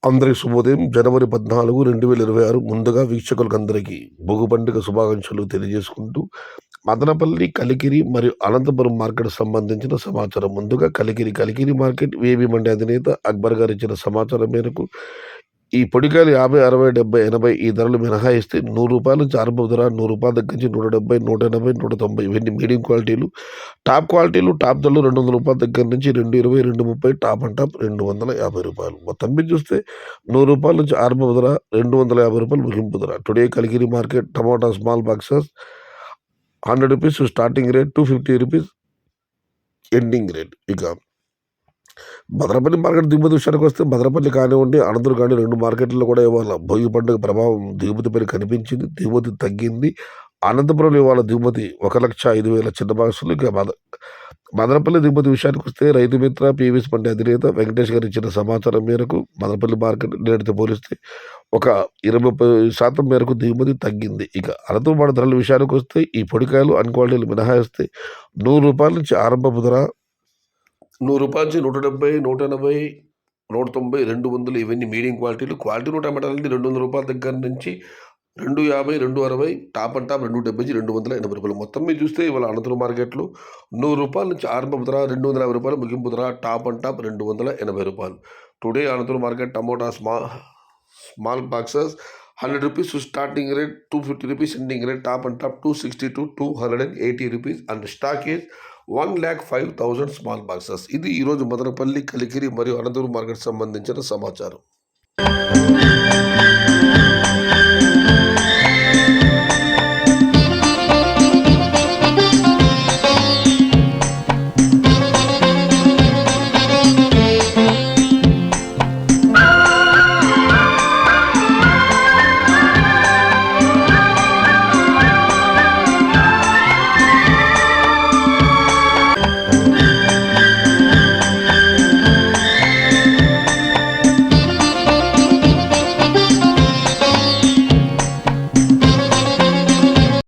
అందరికి శుభోదయం. జనవరి 14, 2026 ముందుగా వీక్షకులకందరికీ భోగి పండుగ శుభాకాంక్షలు తెలియజేసుకుంటూ, మదనపల్లి, కలికిరి మరియు అనంతపురం మార్కెట్ సంబంధించిన సమాచారం. ముందుగా కలికిరి మార్కెట్ ఏబీ మండి అధినేత అక్బర్ గారు ఇచ్చిన సమాచారం మేరకు ఈ పొడికాయలు 50, 60, 70, 80 ఈ ధరలు మినహాయిస్తే రూ. 100 నుంచి ఆరంభ ధర, రూ. 100 దగ్గర నుంచి 170, 180, 190 ఇవన్నీ మీడియం క్వాలిటీలు. టాప్ క్వాలిటీలు, టాప్ ధరలు రూ. 200 దగ్గర నుంచి 220, 230, టాప్ అండ్ టాప్ రూ. 250. మొత్తం మీద చూస్తే రూ. 100 నుంచి ఆరంభ ధర, రూ. 250 ముగింపు ధర. టుడే కలికిరి మార్కెట్ టమాటా స్మాల్ బాక్సెస్ రూ. 100 స్టార్టింగ్ రేట్, రూ. 250 ఎండింగ్ రేట్. ఇక భద్రపల్లి మార్కెట్ దిగుమతి విషయానికి వస్తే భద్రపల్లి కానివ్వండి, అనంతపురం కానీ 2 మార్కెట్లలో కూడా ఇవాళ భోగి పండుగ ప్రభావం దిగుమతిపై కనిపించింది. దిగుమతి తగ్గింది. అనంతపురంలో ఇవాళ దిగుమతి 1,05,000 చిన్న బాక్సులు. ఇక మదనపల్లి దిగుమతి విషయానికి వస్తే రైతు మిత్ర పీవీఎస్ మండి అధినేత వెంకటేష్ గారు ఇచ్చిన సమాచారం మేరకు మదనపల్లి మార్కెట్ నేటితో పోలిస్తే ఒక 20-30% మేరకు దిగుమతి తగ్గింది. ఇక అనంతపురం ధరల విషయానికి వస్తే ఈ పొడికాయలు అన్ క్వాలిటీలు మినహాయిస్తే రూ. 100 నుంచి ఆరంభపు ధర, రూ. 100 నుంచి 170, 180, 190, 200 ఇవన్నీ మీడియం క్వాలిటీలు. క్వాలిటీ టమాటాలు రూ. 200 దగ్గర నుంచి 250, 260, టాప్ అండ్ టాప్ 270 నుంచి రూ. 280. మొత్తం మీరు చూస్తే ఇవాళ అనంతపురం మార్కెట్లో రూ. 100 నుంచి ఆరంభ ధర, రూ. 250 ముగింపు ధర, టాప్ అండ్ టాప్ రూ. 280. Today Anantapur market tomato small boxes రూ. 100 స్టార్టింగ్ రేట్, రూ. 250 ending rate, top and top 260 to 280 rupees and stock age 1,05,000 small boxes. ఇది ఈరోజు మదనపల్లి, కలికిరి మరియు అనంతపురం మార్కెట్ సంబంధించిన సమాచారం.